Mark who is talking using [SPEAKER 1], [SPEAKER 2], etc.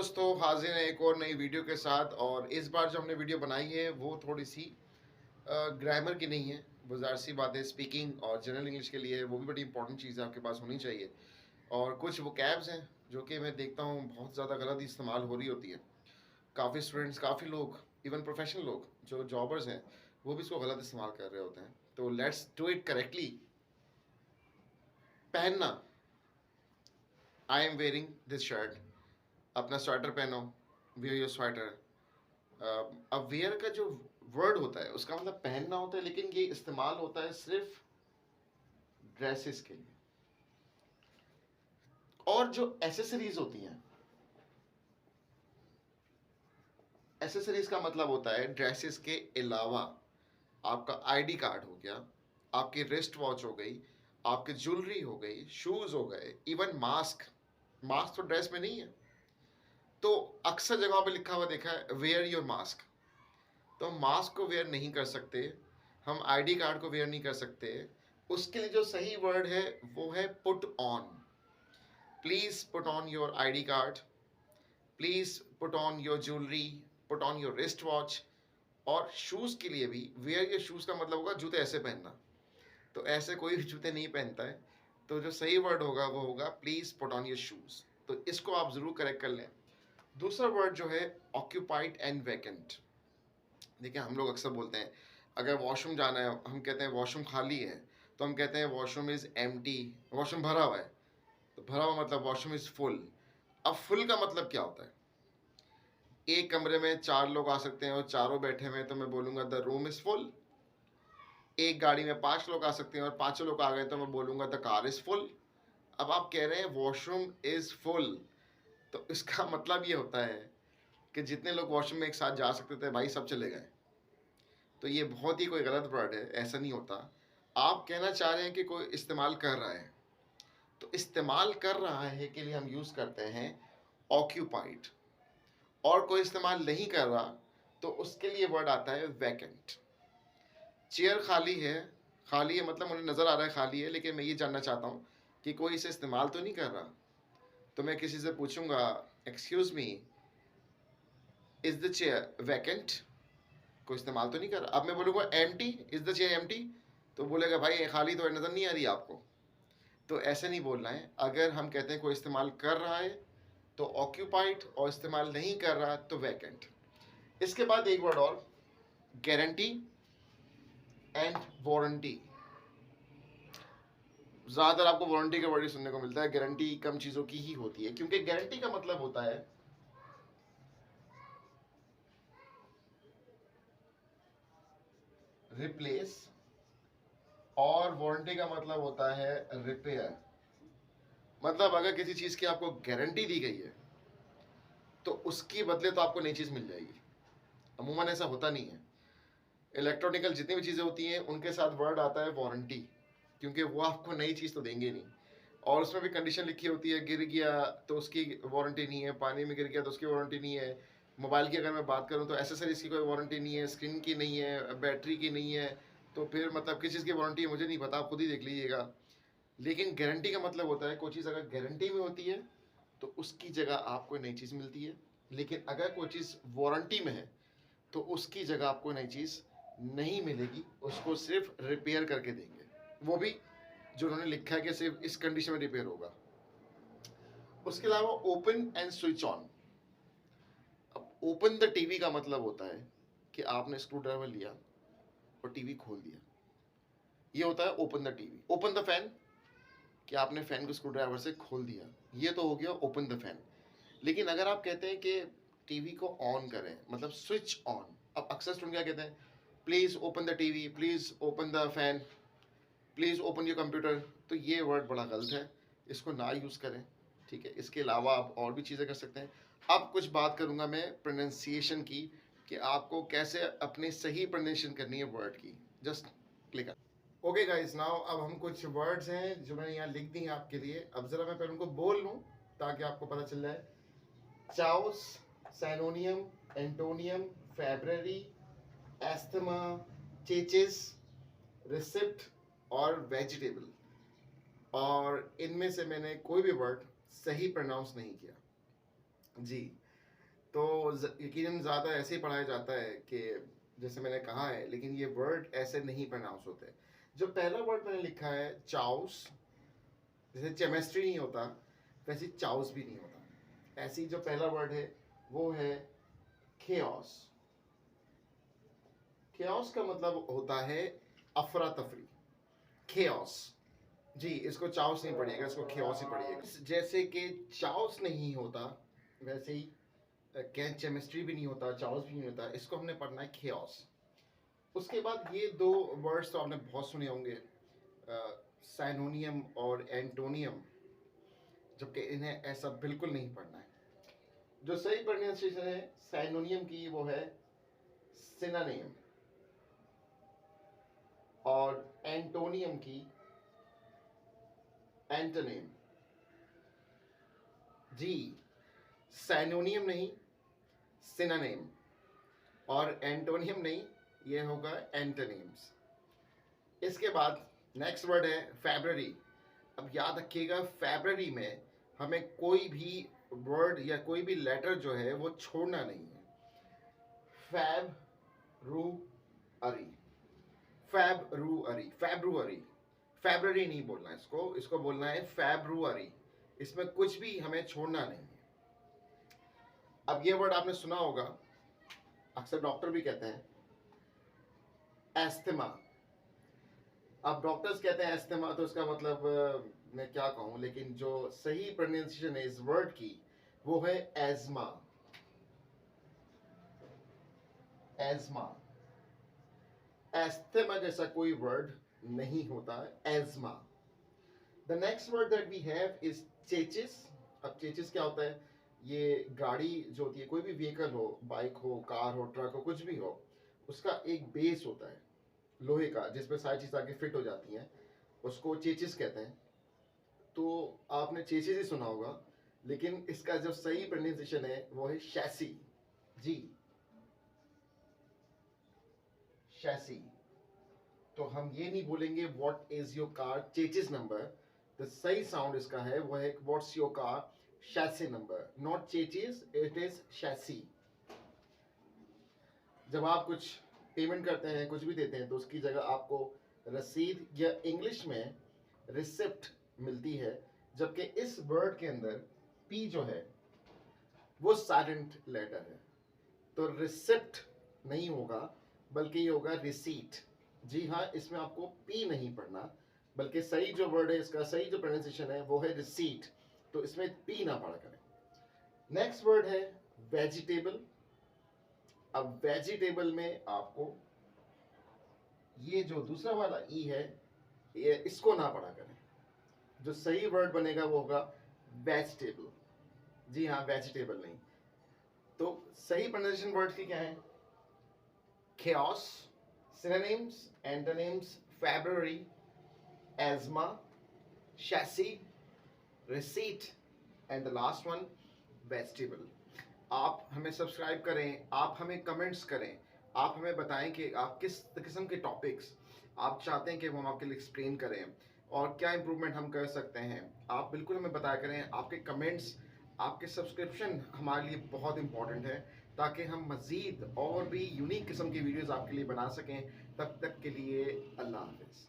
[SPEAKER 1] दोस्तों, हाजिर हैं एक और नई वीडियो के साथ। और इस बार जो हमने वीडियो बनाई है वो थोड़ी सी ग्रामर की नहीं है, वो ज़ाहिर सी बात है स्पीकिंग और जनरल इंग्लिश के लिए वो भी बड़ी इंपॉर्टेंट चीज़ है, आपके पास होनी चाहिए। और कुछ वो कैब्स हैं जो कि मैं देखता हूँ बहुत ज़्यादा गलत इस्तेमाल हो रही होती है। काफ़ी स्टूडेंट्स, काफ़ी लोग, इवन प्रोफेशनल लोग जो जॉबर्स हैं वो भी इसको गलत इस्तेमाल कर रहे होते हैं। तो लेट्स डू इट करेक्टली। पहनना, I am wearing this shirt. अपना स्वेटर पहनो, वियर योर स्वेटर। अब वेयर का जो वर्ड होता है उसका मतलब पहनना होता है, लेकिन ये इस्तेमाल होता है सिर्फ ड्रेसेस के लिए। और जो एसेसरीज होती हैं, एसेसरीज का मतलब होता है ड्रेसेस के अलावा आपका आईडी कार्ड हो गया, आपकी रिस्ट वॉच हो गई, आपकी ज्वेलरी हो गई, शूज हो गए, इवन मास्क। मास्क तो ड्रेस में नहीं है, तो अक्सर जगहों पे लिखा हुआ देखा है वेयर योर मास्क। तो हम मास्क को वेयर नहीं कर सकते, हम आईडी कार्ड को वेयर नहीं कर सकते। उसके लिए जो सही वर्ड है वो है put on. Please put on your ID card, please put on your jewellery, put on your wrist watch. और शूज के लिए भी वेयर योर शूज का मतलब होगा जूते ऐसे पहनना। तो ऐसे कोई भी जूते नहीं पहनता है, तो जो सही वर्ड होगा वो होगा please put on your shoes. तो इसको आप जरूर करेक्ट कर लें। दूसरा वर्ड जो है ऑक्यूपाइड एंड वैकेंट। देखिए, हम लोग अक्सर बोलते हैं अगर वॉशरूम जाना है, हम कहते हैं वॉशरूम खाली है, तो हम कहते हैं वॉशरूम इज़ एम्प्टी, वॉशरूम भरा हुआ है। तो भरा हुआ मतलब वॉशरूम इज़ फुल। अब फुल का मतलब क्या होता है? एक कमरे में 4 लोग आ सकते हैं और चारों बैठे हुए हैं, तो मैं बोलूँगा द रूम इज़ फुल। एक गाड़ी में 5 लोग आ सकते हैं और पाँचों लोग आ गए, तो मैं बोलूँगा द कार इज़ फुल। अब आप कह रहे हैं वॉशरूम इज़ फुल, तो इसका मतलब ये होता है कि जितने लोग वॉशरूम में एक साथ जा सकते थे भाई, सब चले गए। तो ये बहुत ही कोई गलत वर्ड है, ऐसा नहीं होता। आप कहना चाह रहे हैं कि कोई इस्तेमाल कर रहा है, तो इस्तेमाल कर रहा है के लिए हम यूज़ करते हैं ऑक्यूपाइड। और कोई इस्तेमाल नहीं कर रहा तो उसके लिए वर्ड आता है वैकेंट। चेयर खाली है मतलब मुझे नज़र आ रहा है खाली है, लेकिन मैं ये जानना चाहता हूँ कि कोई इसे इस्तेमाल तो नहीं कर रहा। तो मैं किसी से पूछूंगा excuse me, is the chair vacant? कोई इस्तेमाल तो नहीं कर रहा। अब मैं बोलूँगा empty, is the chair empty? तो बोलेगा भाई ये खाली तो नज़र नहीं आ रही आपको। तो ऐसे नहीं बोलना है। अगर हम कहते हैं कोई इस्तेमाल कर रहा है तो ऑक्यूपाइड, और इस्तेमाल नहीं कर रहा तो वैकेंट। इसके बाद एक वर्ड और, गारंटी एंड वारंटी। ज़्यादातर आपको वारंटी का वर्ड ही सुनने को मिलता है, गारंटी कम चीज़ों की ही होती है, क्योंकि गारंटी का मतलब होता है रिप्लेस और वारंटी का मतलब होता है रिपेयर। मतलब अगर किसी चीज़ की आपको गारंटी दी गई है तो उसकी बदले तो आपको नई चीज़ मिल जाएगी। अमूमन ऐसा होता नहीं है। इलेक्ट्रॉनिकल जितनी भी चीज़ें होती हैं उनके साथ वर्ड आता है वारंटी, क्योंकि वो आपको नई चीज़ तो देंगे नहीं। और उसमें भी कंडीशन लिखी होती है, गिर गया तो उसकी वारंटी नहीं है, पानी में गिर गया तो उसकी वारंटी नहीं है। मोबाइल की अगर मैं बात करूँ तो एसेसरीज की कोई वारंटी नहीं है, स्क्रीन की नहीं है, बैटरी की नहीं है। तो फिर मतलब किस चीज़ की वारंटी है मुझे नहीं पता, आप खुद ही देख लीजिएगा। लेकिन गारंटी का मतलब होता है कोई चीज़ अगर गारंटी में होती है तो उसकी जगह आपको नई चीज़ मिलती है। लेकिन अगर कोई चीज़ वारंटी में है तो उसकी जगह आपको नई चीज़ नहीं मिलेगी, उसको सिर्फ रिपेयर करके देंगे। वो भी जो उन्होंने लिखा है कि सिर्फ इस कंडीशन में रिपेयर होगा। उसके अलावा ओपन एंड स्विच ऑन। अब ओपन द टीवी का मतलब होता है कि आपने स्क्रू ड्राइवर लिया और टीवी खोल दिया, ये होता है open the TV. Open the fan, कि आपने फैन को स्क्रू ड्राइवर से खोल दिया, ये तो हो गया ओपन द फैन। लेकिन अगर आप कहते हैं कि टीवी को ऑन करें, मतलब स्विच ऑन। अब अक्सर स्टूडेंट क्या कहते हैं, please open the TV, please open the fan, please open your computer. तो ये वर्ड बड़ा गलत है, इसको ना यूज़ करें। ठीक है, इसके अलावा आप और भी चीज़ें कर सकते हैं। अब कुछ बात करूँगा मैं प्रोनाउंसिएशन की, कि आपको कैसे अपनी सही प्रोनाउंसिएशन करनी है वर्ड की। Just click. Okay guys, now अब हम कुछ वर्ड्स हैं जो मैंने यहाँ लिख दी हैं आपके लिए। अब ज़रा मैं पहले उनको बोल लूँ ताकि आपको पता चल जाए। Chaos, synonym, antonym, February, asthma, chassis, receipt और वेजिटेबल। और इनमें से मैंने कोई भी वर्ड सही प्रोनाउंस नहीं किया जी। तो यकीनन ज़्यादा ऐसे ही पढ़ाया जाता है कि जैसे मैंने कहा है, लेकिन ये वर्ड ऐसे नहीं प्रोनाउंस होते। जो पहला वर्ड मैंने लिखा है चाउस, जैसे केमिस्ट्री नहीं होता वैसे चाउस भी नहीं होता। ऐसी जो पहला वर्ड है वो है खेओस। खेओस का मतलब होता है अफरा तफरी। खेओस, जी इसको चाउस नहीं पढ़िएगा, इसको खेओस ही पढ़िएगा। जैसे कि चाउस नहीं होता वैसे ही केमिस्ट्री भी नहीं होता, चाउस भी नहीं होता, इसको हमने पढ़ना है खेओस। उसके बाद ये दो वर्ड्स तो आपने बहुत सुने होंगे, साइनोनियम और एंटोनियम, जबकि इन्हें ऐसा बिल्कुल नहीं पढ़ना है। जो सही प्रोनाउंसिएशन है साइनोनियम की वो है सिनोनिम, और एंटोनियम की एंटोनिम। जी, साइनोनियम नहीं सिनोनिम, और एंटोनियम नहीं, ये होगा एंटोनिम्स। इसके बाद नेक्स्ट वर्ड है फेब्रुअरी। अब याद रखिएगा फेब्रुअरी में हमें कोई भी वर्ड या कोई भी लेटर जो है वो छोड़ना नहीं है। फैब रू अरी, फेब्रुअरी, फेब्रुअरी, फेब्रुअरी नहीं बोलना इसको, इसको बोलना है फेब्रुअरी। इसमें कुछ भी हमें छोड़ना नहीं है। अब ये वर्ड आपने सुना होगा, अक्सर डॉक्टर भी कहते हैं एस्थमा। अब डॉक्टर्स कहते हैं एस्थमा, तो इसका मतलब मैं क्या कहूं, लेकिन जो सही प्रोनाउंसिएशन है इस वर्ड की वो है एज़मा। एज़मा, एस्थमा जैसा कोई वर्ड नहीं होता है, asthma. The next word that we have is chassis. अब चेचिस क्या होता है, ये गाड़ी जो होती है, कोई भी व्हीकल हो, बाइक हो, कार हो, ट्रक हो, कुछ भी हो, उसका एक बेस होता है लोहे का जिसमें सारी चीज़ आके फिट हो जाती हैं, उसको चेचिस कहते हैं। तो आपने चेचिस ही सुना होगा, लेकिन इसका जो सही प्रोनाउंसिएशन है वो है शैसी। जी, शैसी। तो हम ये नहीं बोलेंगे what is your car chassis number, the सही साउंड इसका है वो है what's your car chassis number, not chassis, it is chassis. जब आप कुछ पेमेंट करते हैं, कुछ भी देते हैं, तो उसकी जगह आपको रसीद या इंग्लिश में रिसिप्ट मिलती है, जबकि इस वर्ड के अंदर पी जो है वो साइलेंट लेटर है, तो रिसिप्ट नहीं होगा बल्कि ये होगा रिसीट। जी हाँ, इसमें आपको पी नहीं पढ़ना, बल्कि सही जो वर्ड है इसका सही जो प्रोनाउंसिएशन है वो है रिसीट, तो इसमें पी ना पढ़ा करें। नेक्स्ट वर्ड है वेजिटेबल। अब वेजिटेबल में आपको ये जो दूसरा वाला ई है ये इसको ना पढ़ा करें, जो सही वर्ड बनेगा वो होगा वेजिटेबल। जी हाँ, वेजिटेबल नहीं। तो सही प्रोनाउंसिएशन वर्ड की क्या है, chaos, synonyms, antonyms, February, asthma, chassis, receipt, and the last one, vegetable. आप हमें सब्सक्राइब करें, आप हमें कमेंट्स करें, आप हमें बताएं कि आप किस किस्म के टॉपिक्स आप चाहते हैं कि हम आपके लिए एक्सप्लेन करें और क्या इम्प्रूवमेंट हम कर सकते हैं। आप बिल्कुल हमें बताया करें, आपके कमेंट्स, आपके सब्सक्रिप्शन हमारे लिए बहुत इंपॉर्टेंट है, ताकि हम मज़ीद और भी यूनिक किस्म की वीडियोस आपके लिए बना सकें। तब तक के लिए अल्लाह हाफिज़।